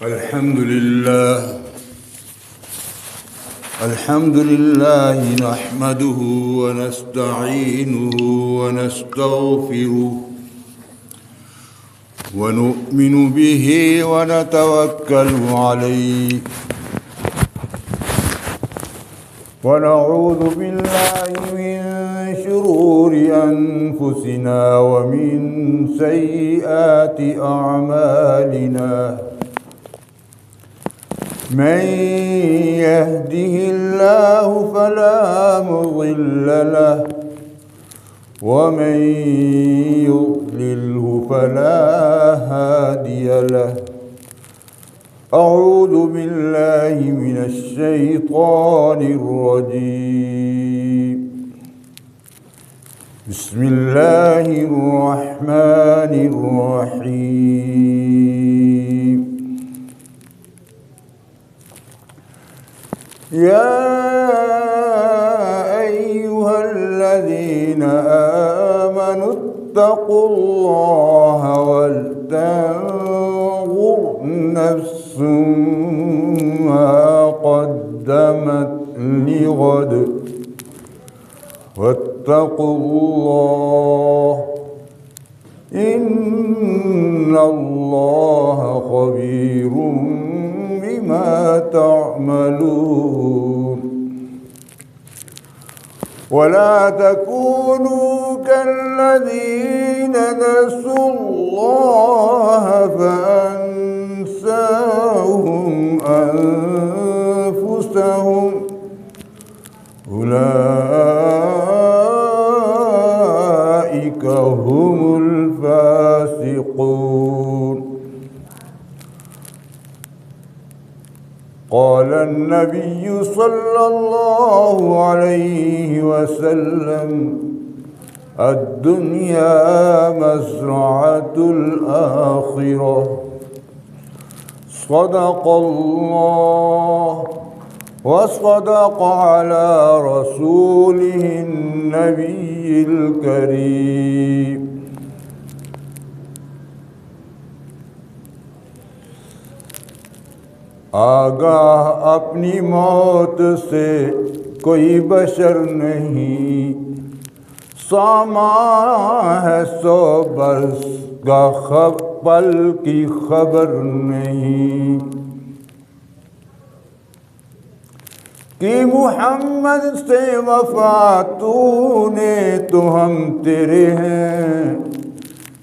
الحمد لله نحمده ونستعينه ونستغفره ونؤمن به ونتوكل عليه ونعوذ بالله من شرور أنفسنا ومن سيئات أعمالنا من يهده الله فلا مضل له ومن يضلله فلا هادي له أعوذ بالله من الشيطان الرجيم بسم الله الرحمن الرحيم يا أيها الذين آمنوا اتقوا الله ولتنظر نفس ما قدمت لغد واتقوا الله إن الله خبير بما تعملون ولا تكونوا كالذين نسوا الله فأنساهم أنفسهم أولئك هم الفاسقون قال النبي صلى الله عليه وسلم الدنيا مزرعة الآخرة صدق الله وصدق على رسوله النبي الكريم آگاہ اپنی موت سے کوئی بشر نہیں، سامان ہے 100 برس کا پل کی خبر نہیں، کہ محمد سے وفا تو نے تو ہم تیرے ہیں،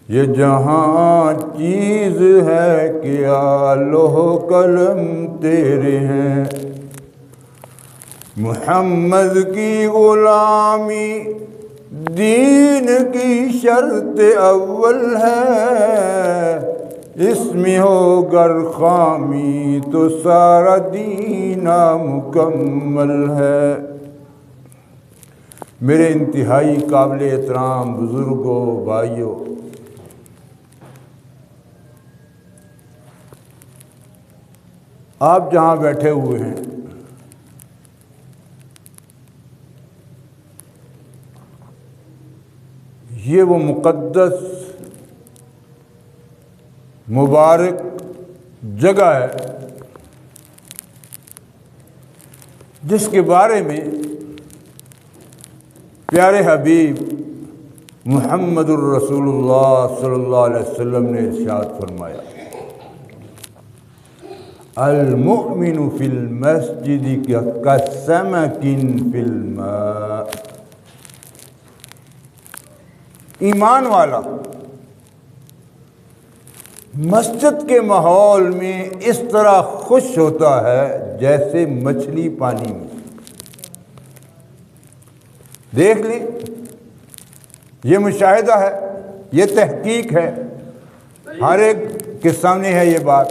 یہ جہاں چیز ہے کیا لوح قلم تیرے ہیں، محمد کی غلامی دین کی شرط اول ہے، اس میں ہو گر خامی تو سارا دین نامکمل ہے۔ میرے انتہائی قابل احترام بزرگوں، بھائیوں، آپ جہاں بیٹھے ہوئے ہیں یہ وہ مقدس مبارک جگہ ہے جس کے بارے میں پیارے حبیب محمد الرسول اللہ صلی اللہ علیہ وسلم نے ارشاد فرمایا، المؤمن فی المسجد کالسمک فی الماء، ایمان والا مسجد کے ماحول میں اس طرح خوش ہوتا ہے جیسے مچھلی پانی میں۔ دیکھ لی، یہ مشاہدہ ہے، یہ تحقیق ہے، ہر ایک کے سامنے ہے یہ بات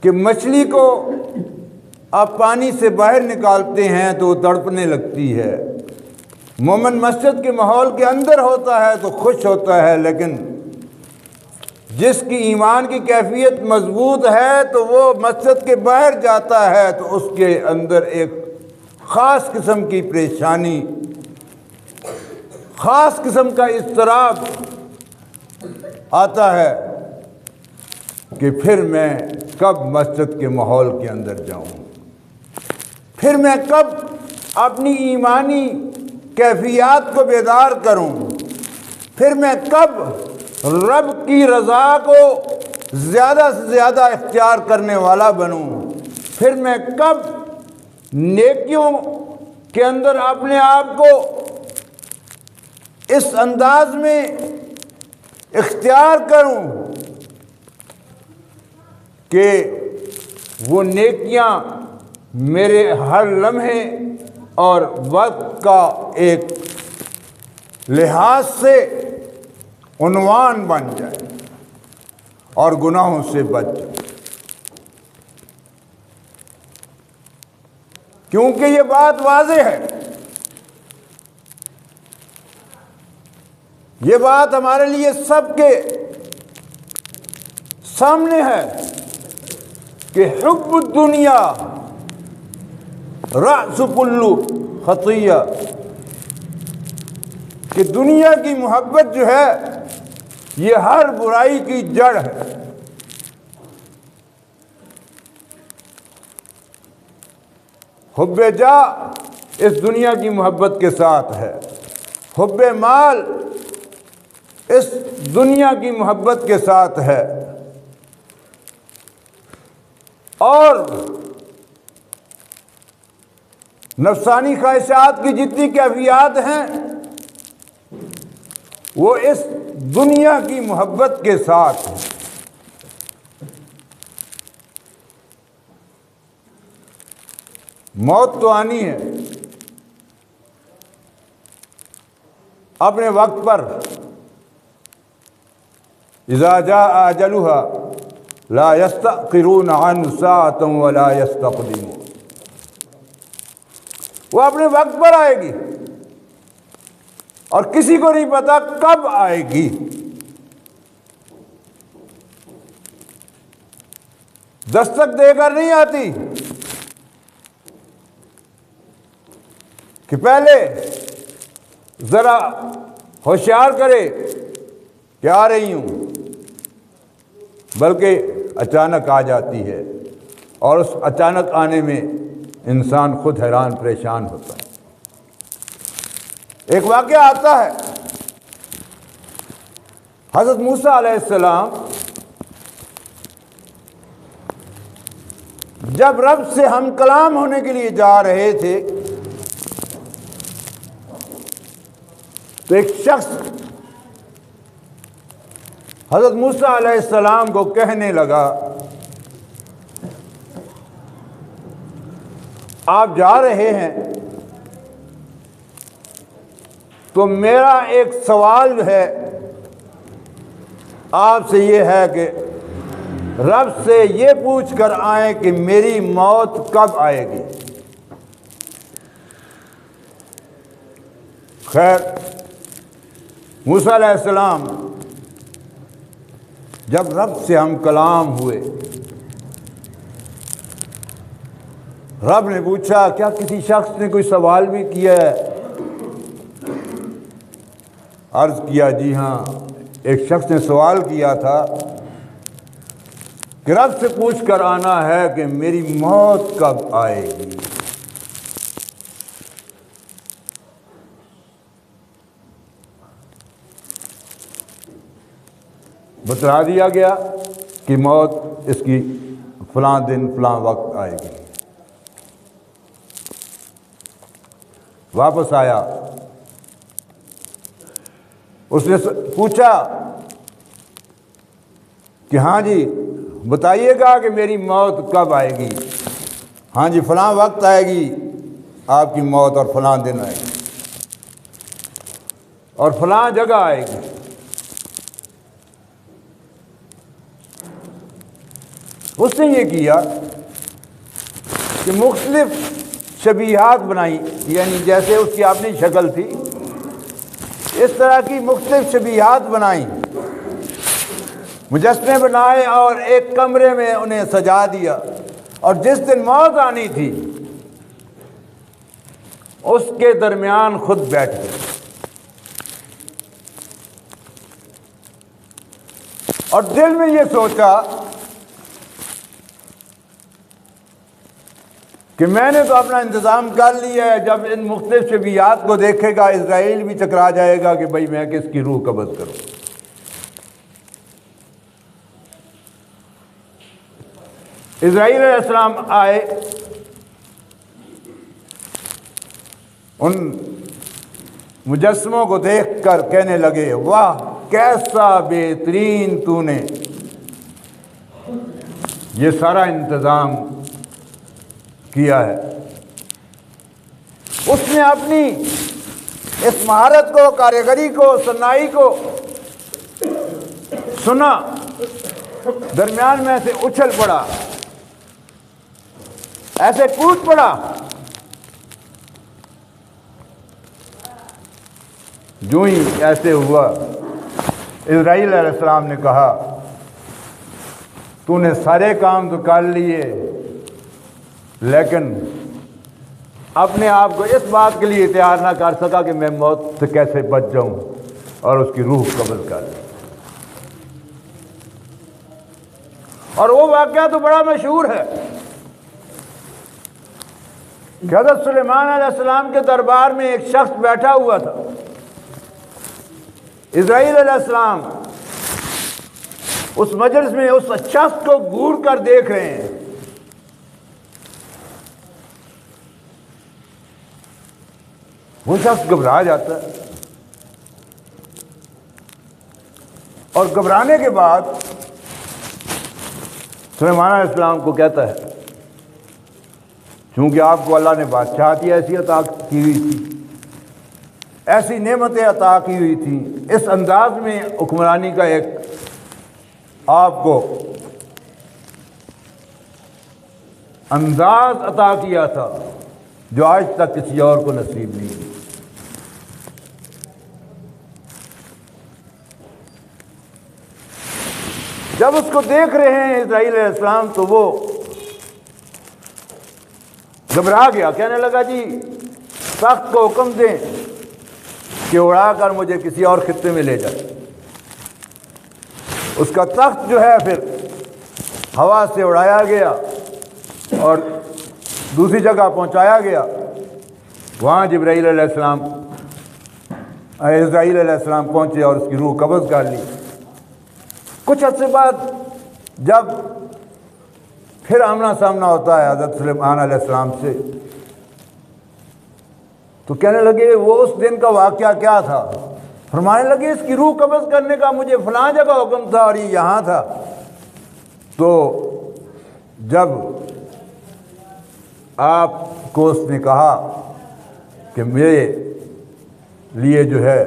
کہ مچھلی کو آپ پانی سے باہر نکالتے ہیں تو وہ تڑپنے لگتی ہے، مومن مسجد کے ماحول کے اندر ہوتا ہے تو خوش ہوتا ہے، لیکن جس کی ایمان کی کیفیت مضبوط ہے تو وہ مسجد کے باہر جاتا ہے تو اس کے اندر ایک خاص قسم کی پریشانی، خاص قسم کا اضطراب آتا ہے کہ پھر میں کب مسجد کے ماحول کے اندر جاؤں، پھر میں کب اپنی ایمانی کیفیات کو بیدار کروں، پھر میں کب رب کی رضا کو زیادہ سے زیادہ اختیار کرنے والا بنوں، پھر میں کب نیکیوں کے اندر اپنے آپ کو اس انداز میں اختیار کروں کہ وہ نیکیاں میرے ہر لمحے اور وقت کا ایک لحاظ سے عنوان بن جائے اور گناہوں سے بچ جائے۔ کیونکہ یہ بات واضح ہے، یہ بات ہمارے لیے سب کے سامنے ہے کہ حب الدنیا رأس کل خطیہ، کہ دنیا کی محبت جو ہے یہ ہر برائی کی جڑ ہے۔ حب جاہ اس دنیا کی محبت کے ساتھ ہے، حب مال اس دنیا کی محبت کے ساتھ ہے، اور نفسانی خواہشات کی جتنی کیفیات ہیں وہ اس دنیا کی محبت کے ساتھ ہیں۔ موت تو آنی ہے، اپنے وقت پر، اذا جاء اجلها لا يستأخرون عنه ساعة ولا يستقدمون، وہ اپنے وقت پر آئے گی اور کسی کو نہیں پتا کب آئے گی۔ دستک دے کر نہیں آتی کہ پہلے ذرا ہوشیار کرے کہ آ رہی ہوں، بلکہ اچانک آ جاتی ہے، اور اس اچانک آنے میں انسان خود حیران پریشان ہوتا ہے۔ ایک واقعہ آتا ہے، حضرت موسیٰ علیہ السلام جب رب سے ہم کلام ہونے کے لیے جا رہے تھے تو ایک شخص حضرت موسیٰ علیہ السلام کو کہنے لگا، آپ جا رہے ہیں تو میرا ایک سوال ہے آپ سے، یہ ہے کہ رب سے یہ پوچھ کر آئیں کہ میری موت کب آئے گی۔ خیر، موسیٰ علیہ السلام جب رب سے ہم کلام ہوئے، رب نے پوچھا کیا کسی شخص نے کوئی سوال بھی کیا ہے؟ عرض کیا جی ہاں، ایک شخص نے سوال کیا تھا کہ رب سے پوچھ کر آنا ہے کہ میری موت کب آئے گی۔ بتلا دیا گیا کہ موت اس کی فلاں دن فلاں وقت آئے گی۔ واپس آیا، اس نے پوچھا کہ ہاں جی بتائیے گا کہ میری موت کب آئے گی؟ ہاں جی فلاں وقت آئے گی آپ کی موت، اور فلاں دن آئے گی، اور فلاں جگہ آئے گی۔ اس نے یہ کیا کہ مختلف شبیہات بنائی، یعنی جیسے اس کی اپنی شکل تھی اس طرح کی مختلف شبیہات بنائیں، مجسمے بنائے اور ایک کمرے میں انہیں سجا دیا، اور جس دن موت آنی تھی اس کے درمیان خود بیٹھ گئے، اور دل میں یہ سوچا کہ میں نے تو اپنا انتظام کر لیا ہے. جب ان مختلف شبیہات کو دیکھے گا اسرائیل بھی چکرا جائے گا کہ بھئی میں کس کی روح قبض کروں. اسرائیل علیہ السلام آئے, ان مجسموں کو دیکھ کر کہنے لگے واہ کیسا بہترین تو نے یہ سارا انتظام کیا ہے. اس نے اپنی اس مہارت کو, کاریگری کو, صنائی کو سنا, درمیان میں سے اچھل پڑا, ایسے کود پڑا جو ہی ایسے ہوا. اسرائیل علیہ السلام نے کہا تو نے سارے کام تو کر لیے لیکن اپنے آپ کو اس بات کے لیے تیار نہ کر سکا کہ میں موت سے کیسے بچ جاؤں اور اس کی روح قبض کر لوں. اور وہ واقعہ تو بڑا مشہور ہے کہ حضرت سلیمان علیہ السلام کے دربار میں ایک شخص بیٹھا ہوا تھا. اسرائیل علیہ السلام اس مجلس میں اس شخص کو گور کر دیکھ رہے ہیں. وہ شخص گھبرا جاتا ہے اور گھبرانے کے بعد سلیمان علیہ السلام کو کہتا ہے چونکہ آپ کو اللہ نے بادشاہ کی ایسی عطا کی ہوئی تھی, ایسی نعمتیں عطا کی ہوئی تھیں, اس انداز میں حکمرانی کا ایک آپ کو انداز عطا کیا تھا جو آج تک کسی اور کو نصیب نہیں ہوئی. جب اس کو دیکھ رہے ہیں اسرائیل علیہ السلام تو وہ گھبرا گیا, کہنے لگا جی تخت کو حکم دیں کہ اڑا کر مجھے کسی اور خطے میں لے جائے. اس کا تخت جو ہے پھر ہوا سے اڑایا گیا اور دوسری جگہ پہنچایا گیا. وہاں جبرائیل علیہ السلام اسرائیل علیہ السلام پہنچے اور اس کی روح قبض کر لی. کچھ عرصے بعد جب پھر آمنا سامنا ہوتا ہے حضرت سلیمان علیہ السلام سے تو کہنے لگے وہ اس دن کا واقعہ کیا تھا. فرمانے لگے اس کی روح قبض کرنے کا مجھے فلاں جگہ حکم تھا اور یہ یہاں تھا. تو جب آپ کو اس نے کہا کہ میرے لیے جو ہے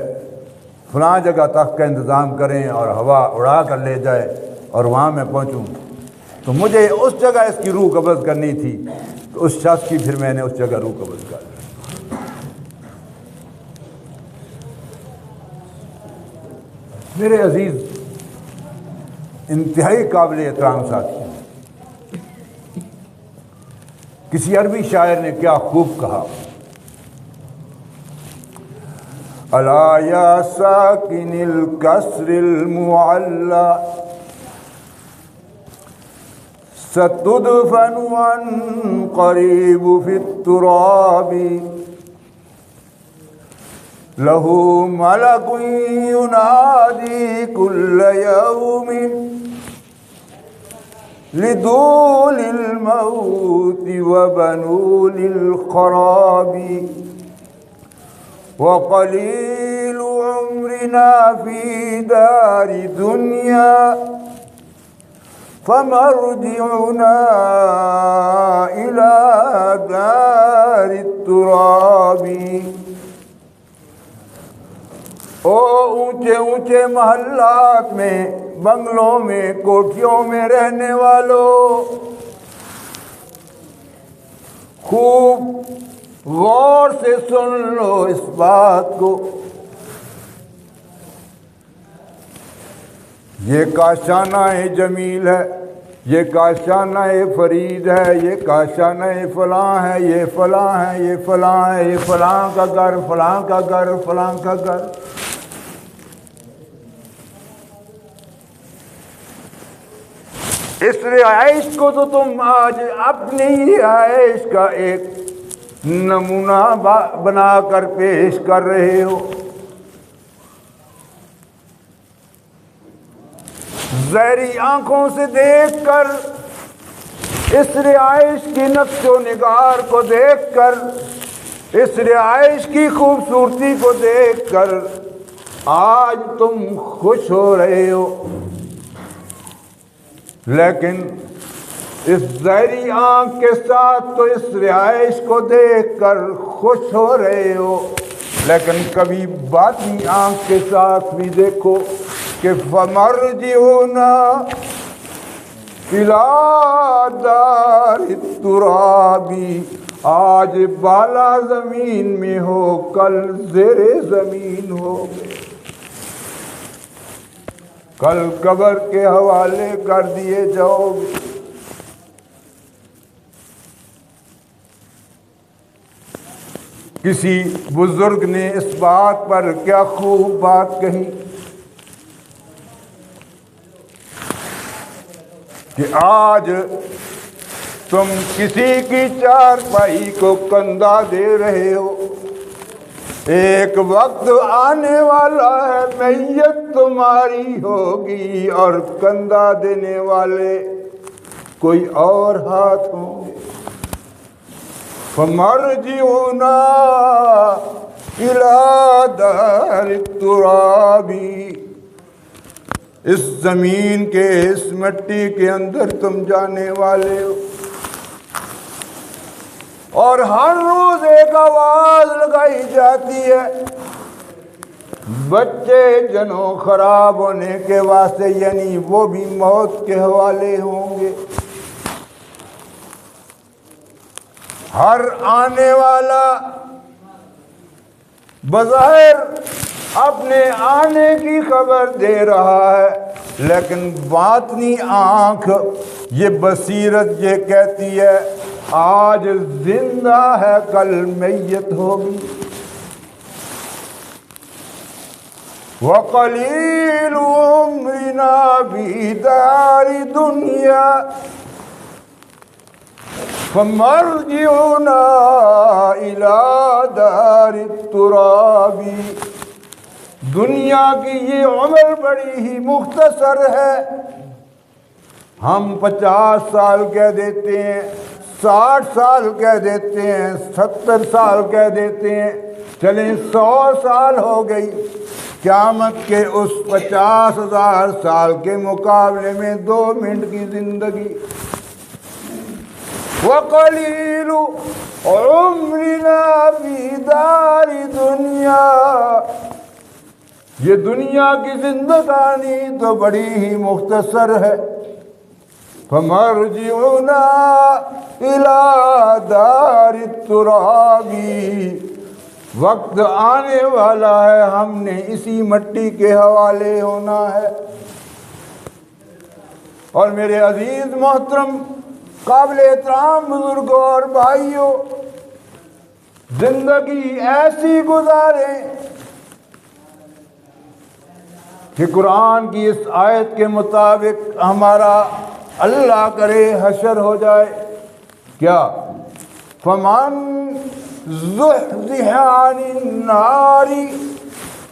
فلاں جگہ تخت کا انتظام کریں اور ہوا اڑا کر لے جائے اور وہاں میں پہنچوں, تو مجھے اس جگہ اس کی روح قبض کرنی تھی, تو اس شخص کی پھر میں نے اس جگہ روح قبض کر لی. میرے عزیز انتہائی قابل احترام ساتھی, کسی عربی شاعر نے کیا خوب کہا, الا یا ساکن الکسر المعلی ستدفن عن قریب فی التراب له ملک ینادی کل یوم لدول الموت وبنول الخراب وقلیل عمرنا فی دار دنیا فمرجعنا إلى دار التراب. او اونچے اونچے محلات میں, بنگلوں میں, کوٹھیوں میں رہنے والوں, خوب غور سے سن لو اس بات کو, یہ کاشانہ جمیل ہے, یہ کاشانہ فرید ہے, یہ کاشانہ فلاں ہے, یہ فلاں ہے, یہ فلاں ہے, یہ فلاں کا گھر, فلاں کا گھر, فلاں کا گھر. اس رہائش کو تو تم آج اپنی رہائش کا ایک نمونہ بنا کر پیش کر رہے ہو۔ زہری آنکھوں سے دیکھ کر، اس رہائش کی نقش و نگار کو دیکھ کر، اس رہائش کی خوبصورتی کو دیکھ کر آج تم خوش ہو رہے ہو، لیکن اس زہری آنکھ کے ساتھ تو اس رہائش کو دیکھ کر خوش ہو رہے ہو، لیکن کبھی باطنی آنکھ کے ساتھ بھی دیکھو کہ فَمَرْجِعُنَا إِلَىٰ دَارِ التُّرَابِ، آج بالا زمین میں ہو، کل زیر زمین ہو، کل قبر کے حوالے کر دیے جاؤ گے۔ کسی بزرگ نے اس بات پر کیا خوب بات کہی کہ آج تم کسی کی چارپائی کو کندھا دے رہے ہو، ایک وقت آنے والا ہے میت تمہاری ہوگی اور کندھا دینے والے کوئی اور ہاتھ ہوں گے۔ فَمَرْجِعُنَا إِلَىٰ دَارِ التُّرَابِ، اس زمین کے، اس مٹی کے اندر تم جانے والے ہو، اور ہر روز ایک آواز لگائی جاتی ہے، بچے جنوں خراب ہونے کے واسطے، یعنی وہ بھی موت کے حوالے ہوں گے۔ ہر آنے والا بظاہر اپنے آنے کی خبر دے رہا ہے، لیکن باطنی آنکھ، یہ بصیرت یہ کہتی ہے آج زندہ ہے کل میت ہوگی۔ وَقَلِيلُ عُمْرِنَا فِي دَارِ دُنْيَا فَمَرْجِعُنَا إِلَىٰ دَارِ التُّرَابِ، دنیا کی یہ عمر بڑی ہی مختصر ہے، ہم 50 سال کہہ دیتے ہیں، 60 سال کہہ دیتے ہیں، 70 سال کہہ دیتے ہیں، چلیں 100 سال ہو گئی، قیامت کے اس 50,000 سال کے مقابلے میں 2 منٹ کی زندگی۔ وَقَلِيلُ عُمْرِنَا فِي دَارِ دُنْيَا، یہ دنیا کی زندگانی تو بڑی ہی مختصر ہے۔ فَمَرْجِعُنَا إِلَىٰ دَارِ التُّرَابِ، وقت آنے والا ہے، ہم نے اسی مٹی کے حوالے ہونا ہے۔ اور میرے عزیز محترم قابل احترام بزرگوں اور بھائیوں، زندگی ایسی گزاریں کہ قرآن کی اس آیت کے مطابق ہمارا اللہ کرے حشر ہو جائے۔ کیا؟ فَمَن زُحْزِحَ عَنِ النَّارِ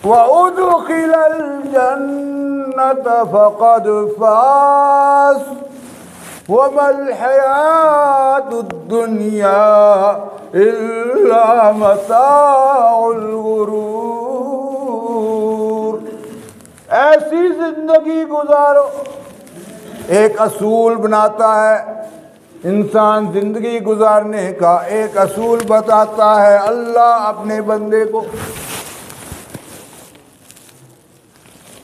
وَأُدْخِلَ الْجَنَّةَ فَقَدْ فَازَ وَمَا الْحَيَاةُ الدُّنْيَا إِلَّا مَتَاعُ الْغُرُورِ، ایسی زندگی گزارو۔ ایک اصول بناتا ہے انسان، زندگی گزارنے کا ایک اصول بتاتا ہے اللہ اپنے بندے کو۔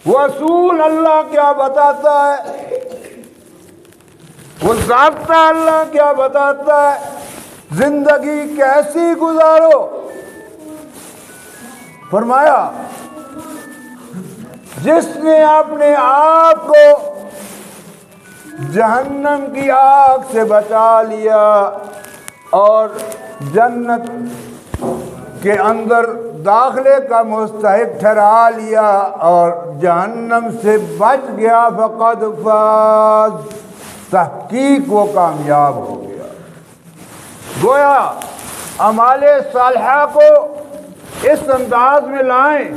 وہ اصول اللہ کیا بتاتا ہے، وہ ضابطہ اللہ کیا بتاتا ہے، زندگی کیسی گزارو؟ فرمایا جس نے اپنے آپ کو جہنم کی آگ سے بچا لیا اور جنت کے اندر داخلے کا مستحق ٹھہرا لیا اور جہنم سے بچ گیا، فقد فاز، تحقیق وہ کامیاب ہو گیا۔ گویا اعمال صالحہ کو اس انداز میں لائیں،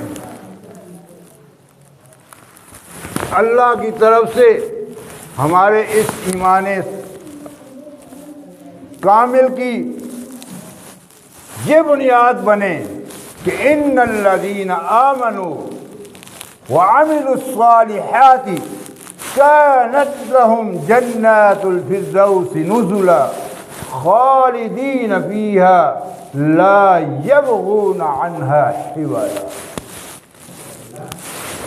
اللہ کی طرف سے ہمارے اس ایمان کامل کی یہ بنیاد بنے کہ ان الذین آمنوا وعملوا الصالحات كانت لهم جنات الفردوس نزلا خالدین فیها لا یبغون عنها حولا،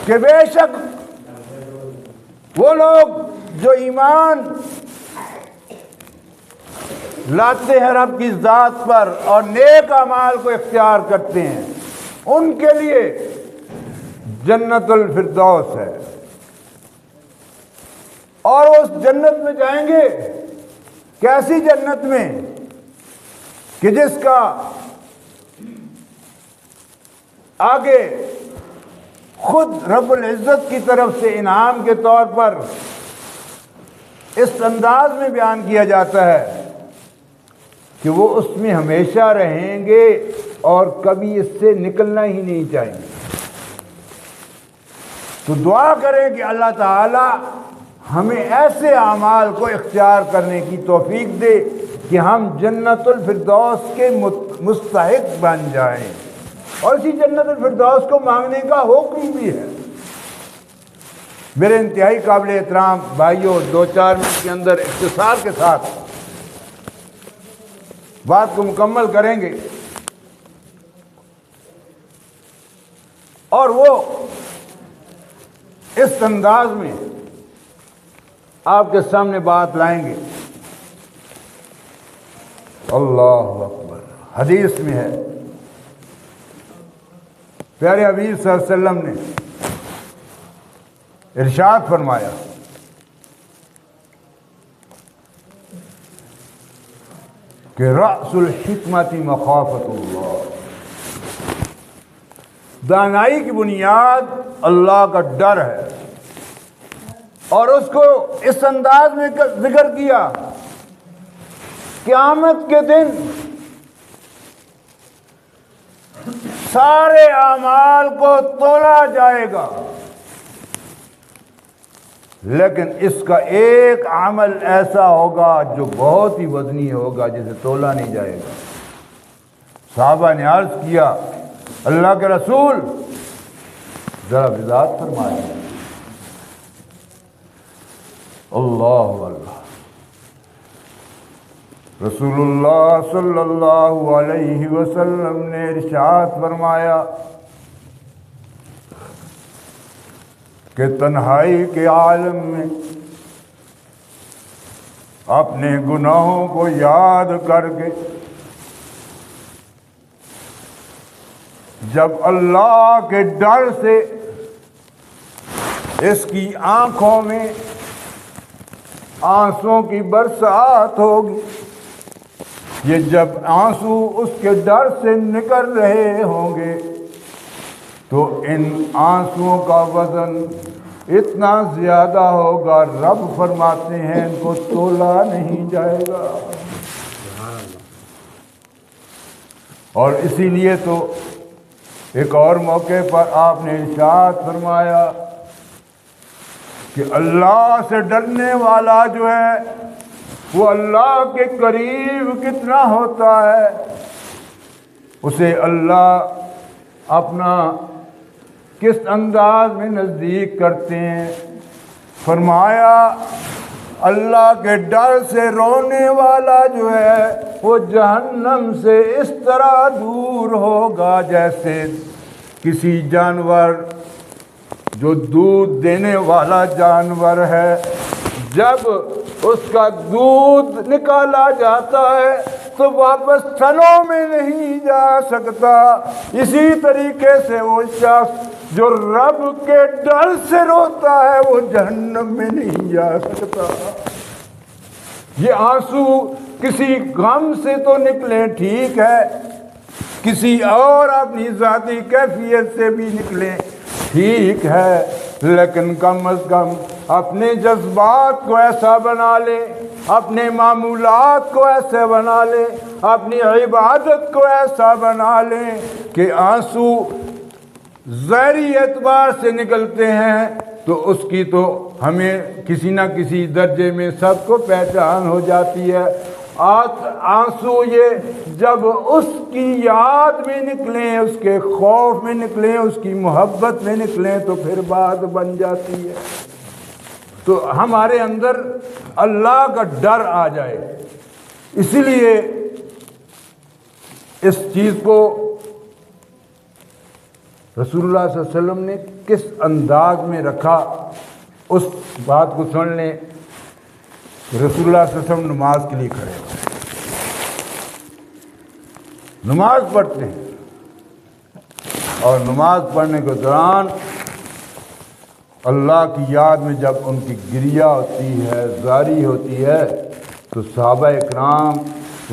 کہ بے شک وہ لوگ جو ایمان لاتے ہیں رب کی ذات پر اور نیک اعمال کو اختیار کرتے ہیں، ان کے لیے جنت الفردوس ہے، اور اس جنت میں جائیں گے۔ کیسی جنت میں؟ کہ جس کا آگے خود رب العزت کی طرف سے انعام کے طور پر اس انداز میں بیان کیا جاتا ہے کہ وہ اس میں ہمیشہ رہیں گے اور کبھی اس سے نکلنا ہی نہیں چاہیں گے۔ تو دعا کریں کہ اللہ تعالی ہمیں ایسے اعمال کو اختیار کرنے کی توفیق دے کہ ہم جنت الفردوس کے مستحق بن جائیں، اور اسی جنت الفردوس کو مانگنے کا حکم بھی ہے۔ میرے انتہائی قابل احترام بھائیوں، 2-4 منٹ کے اندر اختصار کے ساتھ بات کو مکمل کریں گے، اور وہ اس انداز میں آپ کے سامنے بات لائیں گے۔ اللہ اکبر۔ حدیث میں ہے، پیارے حبیب صلی اللہ علیہ وسلم نے ارشاد فرمایا کہ رأس الحکمت مخافت اللہ، دانائی کی بنیاد اللہ کا ڈر ہے، اور اس کو اس انداز میں ذکر کیا، قیامت کے دن سارے اعمال کو تولا جائے گا، لیکن اس کا ایک عمل ایسا ہوگا جو بہت ہی وزنی ہوگا، جسے تولا نہیں جائے گا۔ صحابہ نے عرض کیا، اللہ کے رسول ذرا وضاحت فرمائیں۔ اللہ اللہ۔ رسول اللہ صلی اللہ علیہ وسلم نے ارشاد فرمایا کہ تنہائی کے عالم میں اپنے گناہوں کو یاد کر کے جب اللہ کے ڈر سے اس کی آنکھوں میں آنسوں کی برسات ہوگی، یہ جب آنسو اس کے ڈر سے نکل رہے ہوں گے تو ان آنسوؤں کا وزن اتنا زیادہ ہوگا، رب فرماتے ہیں ان کو تولا نہیں جائے گا۔ اور اسی لیے تو ایک اور موقع پر آپ نے ارشاد فرمایا کہ اللہ سے ڈرنے والا جو ہے وہ اللہ کے قریب کتنا ہوتا ہے، اسے اللہ اپنا کس انداز میں نزدیک کرتے ہیں۔ فرمایا اللہ کے ڈر سے رونے والا جو ہے وہ جہنم سے اس طرح دور ہوگا جیسے کسی جانور جو دودھ دینے والا جانور ہے، جب اس کا دودھ نکالا جاتا ہے تو واپس تھنوں میں نہیں جا سکتا، اسی طریقے سے وہ شخص جو رب کے ڈر سے روتا ہے وہ جہنم میں نہیں جا سکتا۔ یہ آنسو کسی غم سے تو نکلیں ٹھیک ہے، کسی اور اپنی ذاتی کیفیت سے بھی نکلیں ٹھیک ہے، لیکن کم از کم اپنے جذبات کو ایسا بنا لے، اپنے معمولات کو ایسے بنا لے، اپنی عبادت کو ایسا بنا لے کہ آنسو ظاہری اعتبار سے نکلتے ہیں تو اس کی تو ہمیں کسی نہ کسی درجے میں سب کو پہچان ہو جاتی ہے۔ آنسو یہ جب اس کی یاد میں نکلیں، اس کے خوف میں نکلیں، اس کی محبت میں نکلیں تو پھر بات بن جاتی ہے۔ تو ہمارے اندر اللہ کا ڈر آ جائے، اسی لیے اس چیز کو رسول اللہ صلی اللہ علیہ وسلم نے کس انداز میں رکھا، اس بات کو سن لیں۔ رسول اللہ صلی اللہ علیہ وسلم نماز کے لیے کھڑے ہوئے، نماز پڑھتے ہیں، اور نماز پڑھنے کے دوران اللہ کی یاد میں جب ان کی گریہ ہوتی ہے، زاری ہوتی ہے، تو صحابہ اکرام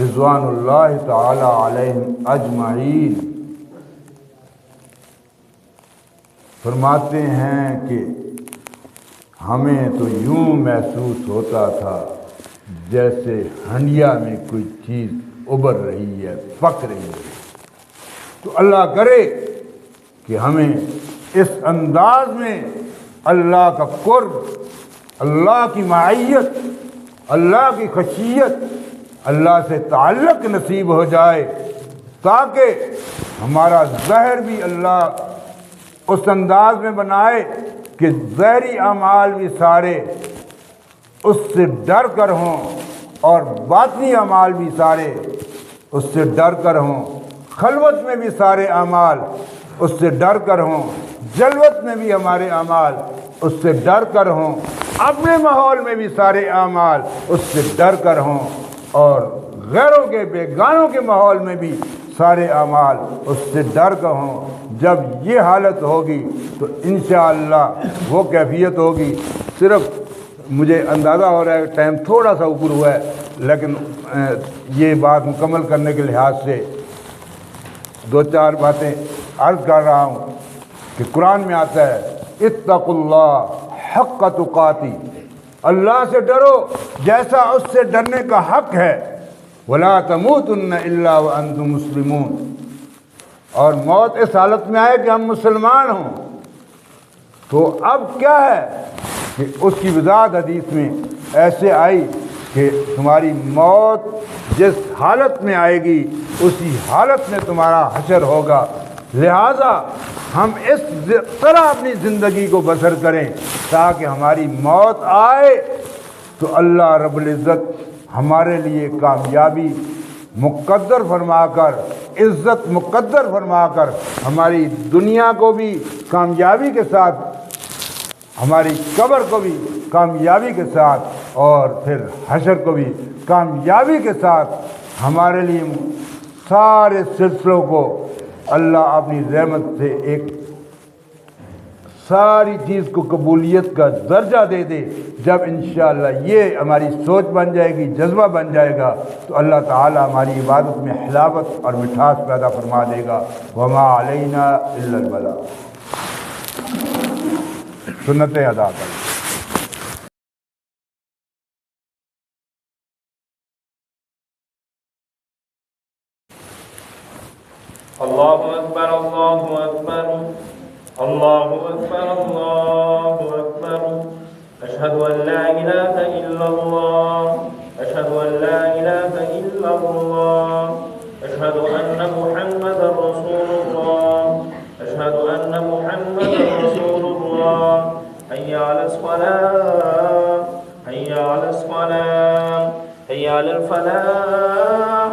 رضوان اللہ تعالی علیہم اجمعین فرماتے ہیں کہ ہمیں تو یوں محسوس ہوتا تھا جیسے ہنڈیا میں کوئی چیز ابل رہی ہے، پک رہی ہے۔ تو اللہ کرے کہ ہمیں اس انداز میں اللہ کا قرب، اللہ کی معیت، اللہ کی خشیت، اللہ سے تعلق نصیب ہو جائے، تاکہ ہمارا ظاہر بھی اللہ اس انداز میں بنائے کہ ظاہری اعمال بھی سارے اس سے ڈر کر ہوں، اور باطنی اعمال بھی سارے اس سے ڈر کر ہوں، خلوت میں بھی سارے اعمال اس سے ڈر کر ہوں، جلوت میں بھی ہمارے اعمال اس سے ڈر کر ہوں، اپنے ماحول میں بھی سارے اعمال اس سے ڈر کر ہوں، اور غیروں کے بیگانوں کے ماحول میں بھی سارے اعمال اس سے ڈر کر ہوں۔ جب یہ حالت ہوگی تو انشاءاللہ وہ کیفیت ہوگی۔ صرف مجھے اندازہ ہو رہا ہے کہ ٹائم تھوڑا سا اوپر ہوا ہے، لیکن یہ بات مکمل کرنے کے لحاظ سے دو چار باتیں عرض کر رہا ہوں کہ قرآن میں آتا ہے اتقوا اللہ حق تقاتی، اللہ سے ڈرو جیسا اس سے ڈرنے کا حق ہے، ولا تموتن الا وانتم مسلمون، اور موت اس حالت میں آئے کہ ہم مسلمان ہوں۔ تو اب کیا ہے کہ اس کی وضاحت حدیث میں ایسے آئی کہ تمہاری موت جس حالت میں آئے گی اسی حالت میں تمہارا حشر ہوگا، لہذا ہم اس طرح اپنی زندگی کو بسر کریں تاکہ ہماری موت آئے تو اللہ رب العزت ہمارے لیے کامیابی مقدر فرما کر، عزت مقدر فرما کر ہماری دنیا کو بھی کامیابی کے ساتھ، ہماری قبر کو بھی کامیابی کے ساتھ، اور پھر حشر کو بھی کامیابی کے ساتھ ہمارے لیے سارے سلسلوں کو اللہ اپنی رحمت سے ایک ساری چیز کو قبولیت کا درجہ دے دے۔ جب انشاءاللہ یہ ہماری سوچ بن جائے گی، جذبہ بن جائے گا، تو اللہ تعالی ہماری عبادت میں حلاوت اور مٹھاس پیدا فرما دے گا۔ وما علینا الا البلاغ، سنتیں ادا کریں۔ اللہ اکبر اللہ اکبر اللہ اکبر اللہ اکبر، اشہد ان لا الہ الا اللہ، اشہد ان لا الہ الا اللہ، اشہد ان محمد رسول اللہ، اشہد ان محمد رسول اللہ، حی علی الصلاة حی علی الصلاة حی علی الفلاح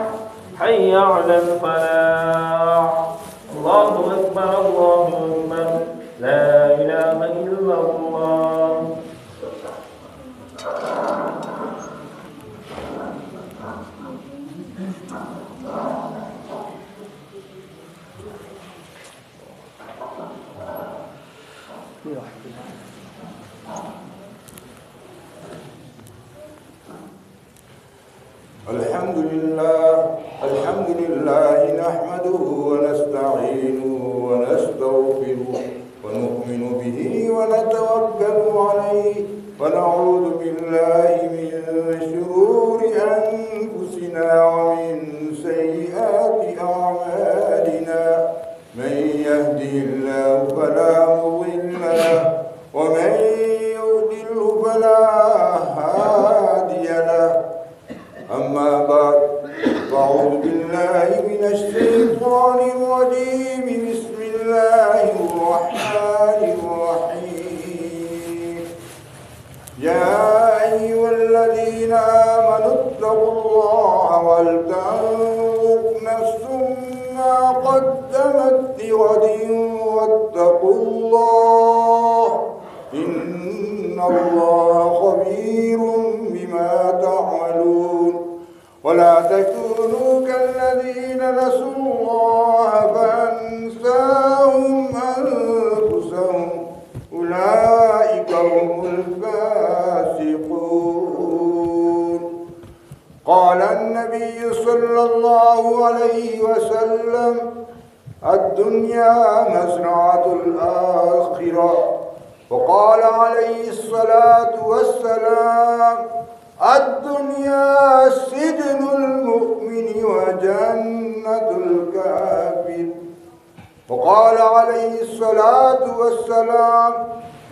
حی علی الفلاح، اللہ اکبر اللہ اکبر، لا الہ الا اللہ۔ الحمد لله نحمده ونستعينه ونستغفره ونؤمن به ونتوكل عليه ونعوذ بالله من شرور أنفسنا ومن سيئات أعمالنا من يهده الله فلا مضل له ومن يضلل فلا هادي له أما بعد فأعوذ بالله من الشيطان الرجيم بسم الله الرحمن الرحيم يا أيها الذين آمنوا اتقوا الله ولتنظر نفس ما قدمت لغد واتقوا الله إن الله خبير بما تعملون ولا تكونوا كالذين نسوا الله فأنساهم أنفسهم أولئك هم الفاسقون. قال النبي صلى الله عليه وسلم الدنيا مزرعة الآخرة. وقال عليه الصلاة والسلام الدنيا سجن المؤمن وجنة الكافر. وقال عليه الصلاة والسلام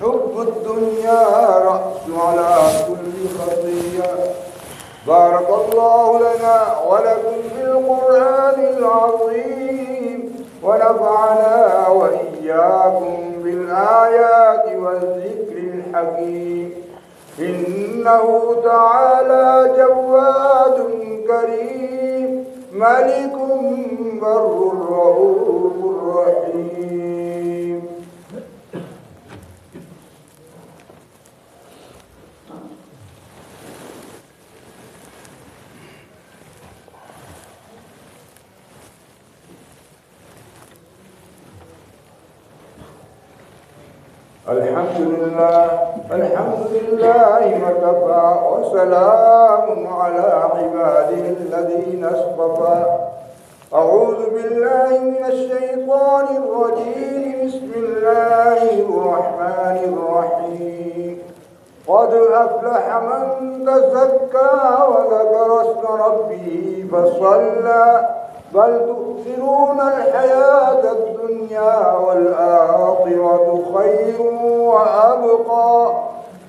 حب الدنيا رأس على كل خطيئة. بارك الله لنا ولكم في القرآن العظيم ونفعنا وإياكم بالآيات والذكر الحكيم. إنه تعالى جواد كريم ملك بر رؤوف رحيم. الحمد لله وكفى وسلام على عباده الذين اصطفى. أعوذ بالله من الشيطان الرجيم بسم الله الرحمن الرحيم. قد أفلح من تزكى وذكر اسم ربه فصلى بل تؤثرون الحياة الدنيا والآخرة خير وأبقى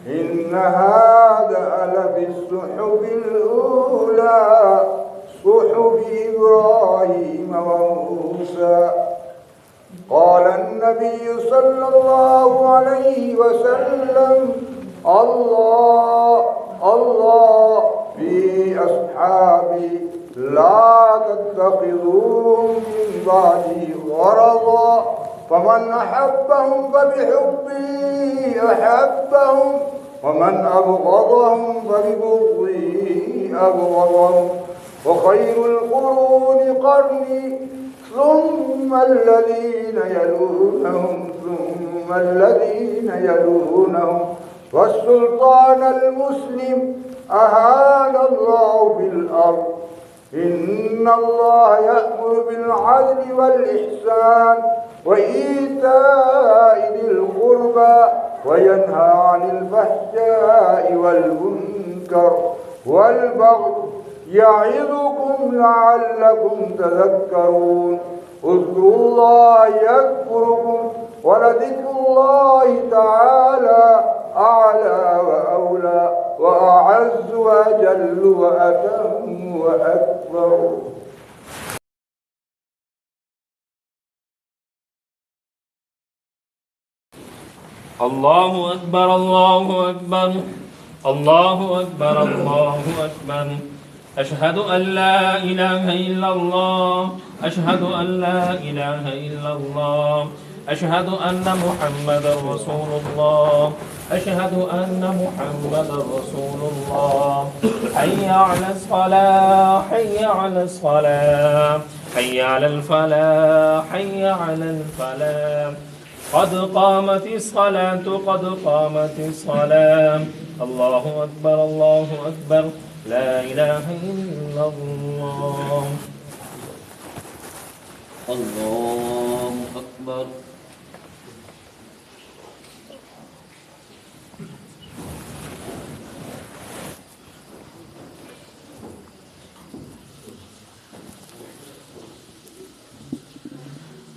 إن هذا لفي الصحف الأولى صحف إبراهيم وموسى. قال النبي صلى الله عليه وسلم الله في أصحابي لا تتخذوهم من بعدي غرضا فمن أحبهم فبحبي أحبهم ومن أبغضهم فببغضي أبغضهم. وخير القرون قرني ثم الذين يلونهم ثم الذين يلونهم. والسلطان المسلم أهان الله في الأرض. إن الله يأمر بالعدل والإحسان وإيتاء ذي القربى وينهى عن الفحشاء والمنكر والبغي يعظكم لعلكم تذكرون. اذكروا الله يذكركم ولذكر الله تعالى أعلى وأولى وأعز وأجل وأتم وأكبر. الله أكبر الله أكبر الله أكبر الله أكبر. أشهد أن لا إله إلا الله أشهد أن لا إله إلا الله أشهد أن محمدا رسول الله أشهد أن محمدا رسول الله. حي على الصلاة حي على الصلاة حي على الفلاح حي على الفلاح. قد قامت الصلاة قد قامت الصلاة. الله أكبر الله أكبر لا إله إلا الله. الله أكبر.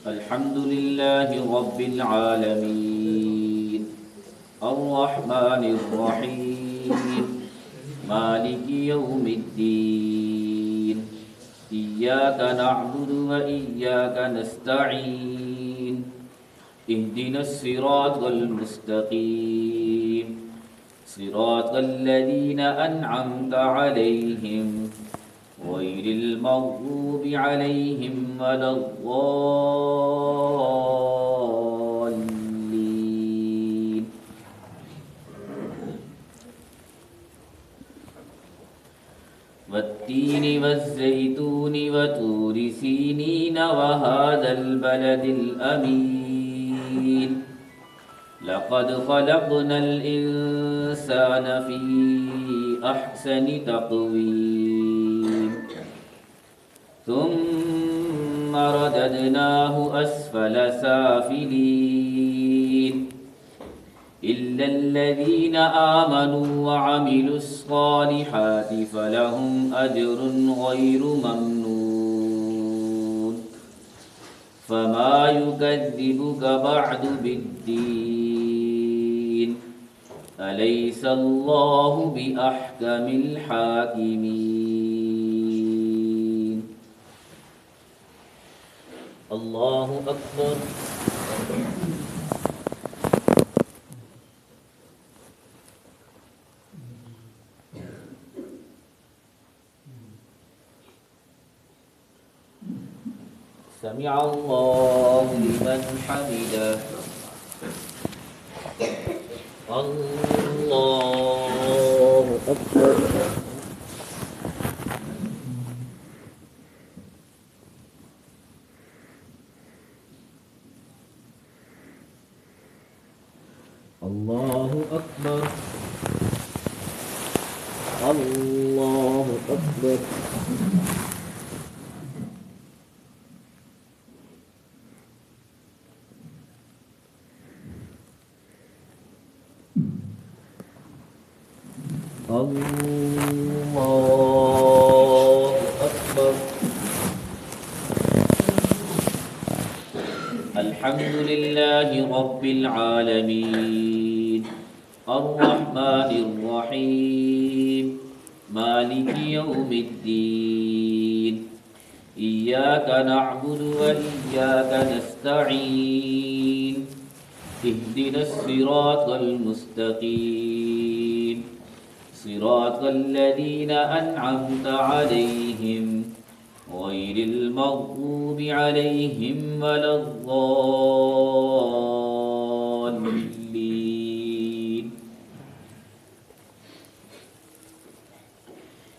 الحمد لله رب العالمين الرحمن الرحيم مالك يوم الدين إياك نعبد وإياك نستعين اهدنا الصراط المستقيم صراط الذين أنعمت عليهم غير المغضوب عليهم ولا الضالين والتين والزيتون وطور سينين وهذا البلد الأمين لقد خلقنا الإنسان في أحسن تقويم ثم رددناه أسفل سافلين إلا الذين آمنوا وعملوا الصالحات فلهم أجر غير ممنون فما يكذبك بعد بالدين أليس الله بأحكم الحاكمين الله أكبر سمع الله لمن حمده الله أكبر الله أكبر الله أكبر الله أكبر الحمد لله رب العالمين الرحمن الرحيم مالك يوم الدين إياك نعبد وإياك نستعين اهدنا الصراط المستقيم صراط الذين أنعمت عليهم غير المغضوب عليهم ولا الضالين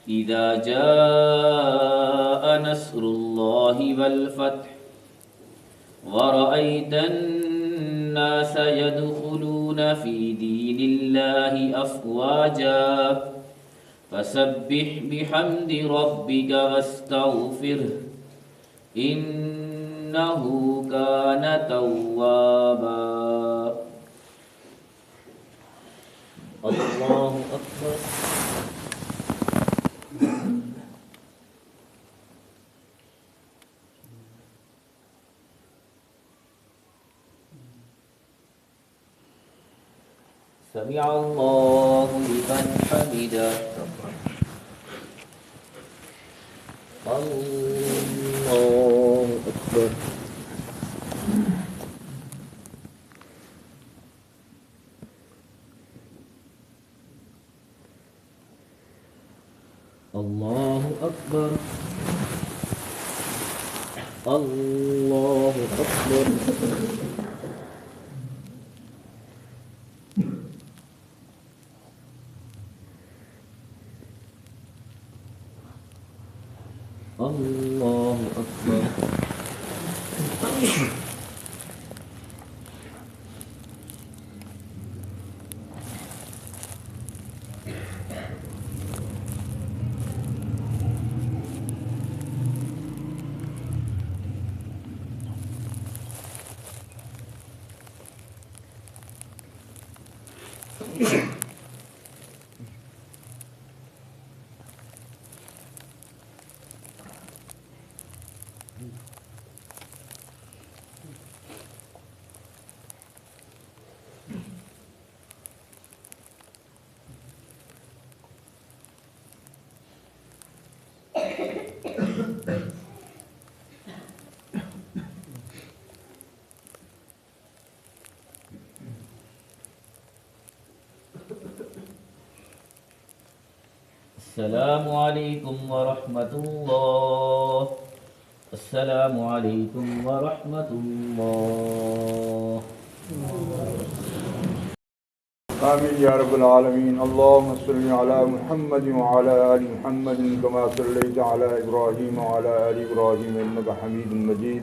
إذا جاء نصر الله والفتح ورأيت الناس يدخلون في دين الله أفواجا فسبح بحمد ربك واستغفره إنه كان توابا الله أكبر سمع الله لمن حمده الله أكبر الله أكبر الله أكبر الله أكبر السلام علیکم ورحمۃ اللہ. السلام علیکم ورحمۃ اللہ. آمین یا رب العالمین. اللهم صل علی محمد وعلى آل محمد كما صليت على إبراهيم وعلى آل إبراهيم إنك حميد مجيد.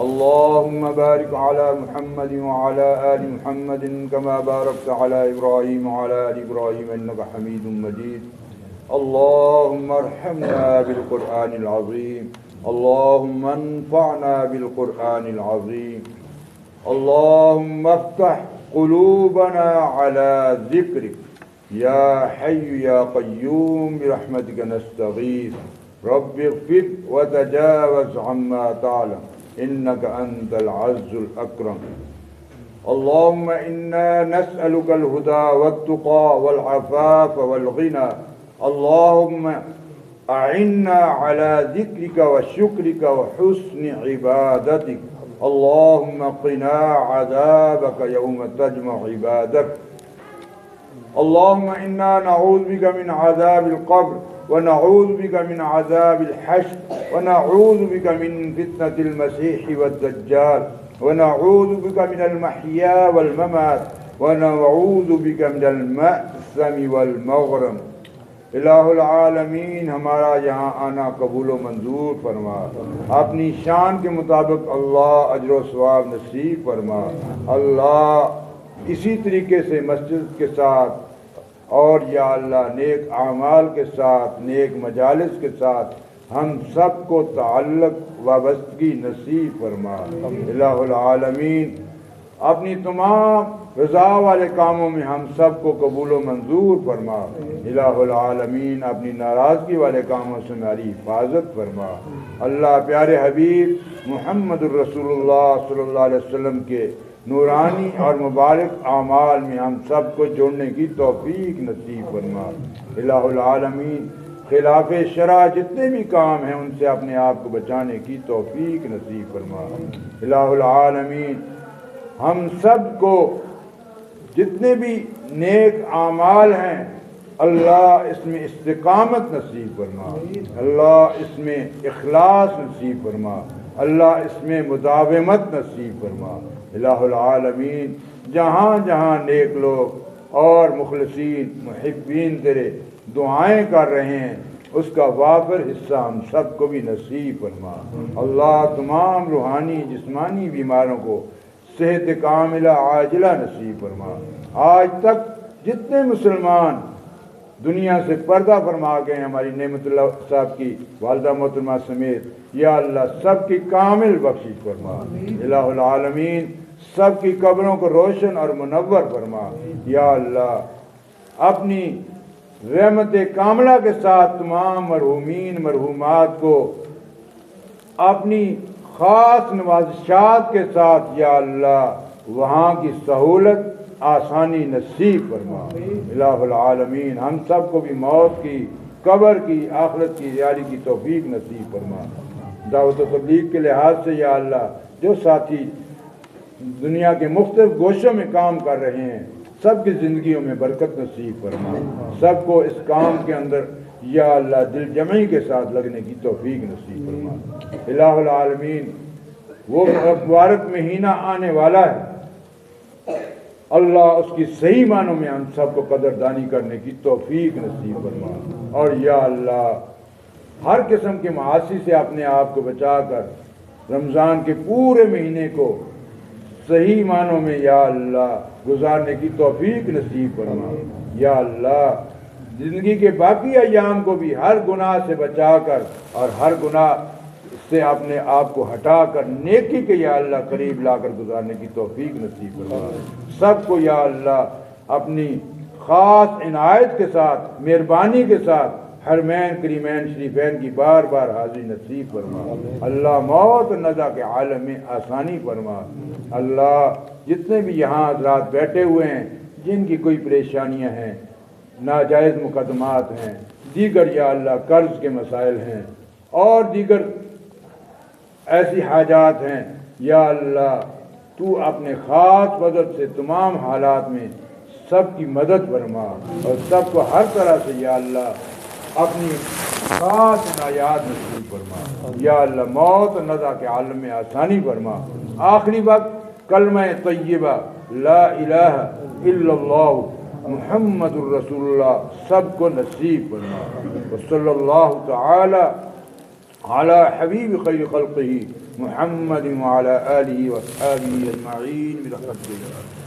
اللهم بارك على محمد وعلى آل محمد كما باركت على إبراهيم وعلى آل إبراهيم إنك حميد مجيد. اللهم ارحمنا بالقرآن العظيم. اللهم انفعنا بالقرآن العظيم. اللهم افتح قلوبنا على ذكرك يا حي يا قيوم برحمتك نستغيث. رب اغفر وتجاوز عما تعلم إنك أنت العز الأكرم. اللهم إنا نسألك الهدى والتقى والعفاف والغنى. اللهم أعنا على ذكرك وشكرك وحسن عبادتك. اللهم قنا عذابك يوم تجمع عبادك. اللهم إنا نعوذ بك من عذاب القبر ونعوذ بك من عذاب الحشر ونعوذ بك من فتنة المسيح والدجال ونعوذ بك من المحيا والممات ونعوذ بك من المأثم والمغرم. الہ العالمین ہمارا یہاں آنا قبول و منظور فرما. اپنی شان کے مطابق اللہ اجر و ثواب نصیب فرما. اللہ اسی طریقے سے مسجد کے ساتھ اور یا اللہ نیک اعمال کے ساتھ نیک مجالس کے ساتھ ہم سب کو تعلق وابستگی نصیب فرما. الہ العالمین اپنی تمام رضا والے کاموں میں ہم سب کو قبول و منظور فرما. الہ العالمین اپنی ناراضگی والے کاموں سے ہماری حفاظت فرما. اللہ پیارے حبیب محمد الرسول اللہ صلی اللہ علیہ وسلم کے نورانی اور مبارک اعمال میں ہم سب کو جوڑنے کی توفیق نصیب فرما. الہ العالمین خلاف شرع جتنے بھی کام ہیں ان سے اپنے آپ کو بچانے کی توفیق نصیب فرما. الہ العالمین ہم سب کو جتنے بھی نیک اعمال ہیں اللہ اس میں استقامت نصیب فرما. اللہ اس میں اخلاص نصیب فرما. اللہ اس میں مداومت نصیب فرما. الہ العالمین جہاں جہاں نیک لوگ اور مخلصین محبین تیرے دعائیں کر رہے ہیں اس کا وافر حصہ ہم سب کو بھی نصیب فرما. اللہ تمام روحانی جسمانی بیماروں کو صحت کاملہ عاجلہ نصیب فرما. آج تک جتنے مسلمان دنیا سے پردہ فرما گئے ہماری نعمت اللہ صاحب کی والدہ محترمہ سمیت یا اللہ سب کی کامل بخشش فرما. الہ العالمین سب کی قبروں کو روشن اور منور فرما. یا اللہ اپنی رحمت کاملہ کے ساتھ تمام مرحومین مرحومات کو اپنی خاص نوازشات کے ساتھ یا اللہ وہاں کی سہولت آسانی نصیب فرما. الہ العالمین ہم سب کو بھی موت کی قبر کی آخرت کی تیاری کی توفیق نصیب فرما. دعوت و تبلیغ کے لحاظ سے یا اللہ جو ساتھی دنیا کے مختلف گوشوں میں کام کر رہے ہیں سب کی زندگیوں میں برکت نصیب فرما. سب کو اس کام کے اندر یا اللہ دل جمعی کے ساتھ لگنے کی توفیق نصیب فرما. الہ العالمین وہ مبارک مہینہ آنے والا ہے اللہ اس کی صحیح معنوں میں ہم سب کو قدردانی کرنے کی توفیق نصیب فرما. اور یا اللہ ہر قسم کے معاصی سے اپنے آپ کو بچا کر رمضان کے پورے مہینے کو صحیح معنوں میں یا اللہ گزارنے کی توفیق نصیب فرما. یا اللہ زندگی کے باقی ایام کو بھی ہر گناہ سے بچا کر اور ہر گناہ سے اپنے آپ کو ہٹا کر نیکی کے یا اللہ قریب لا کر گزارنے کی توفیق نصیب فرما. سب کو یا اللہ اپنی خاص عنایت کے ساتھ مہربانی کے ساتھ حرمین کریمین شریفین کی بار بار حاضری نصیب فرما. اللہ موت نزا کے عالم میں آسانی فرما. اللہ جتنے بھی یہاں حضرات بیٹھے ہوئے ہیں جن کی کوئی پریشانیاں ہیں ناجائز مقدمات ہیں دیگر یا اللہ قرض کے مسائل ہیں اور دیگر ایسی حاجات ہیں یا اللہ تو اپنے خاص مدد سے تمام حالات میں سب کی مدد فرما اور سب کو ہر طرح سے یا اللہ اپنی خاص عنایات نصیب فرما یا اللہ، موت و نزا کے عالم میں آسانی فرما۔ آخری وقت کلمہ طیبہ لا الہ الا اللہ محمد الرسول اللہ سب کو نصیب فرما۔ وصلی اللہ تعالی علی حبیب خیر خلقہ محمد وعلی آلہ واصحابہ اجمعین برحمتک۔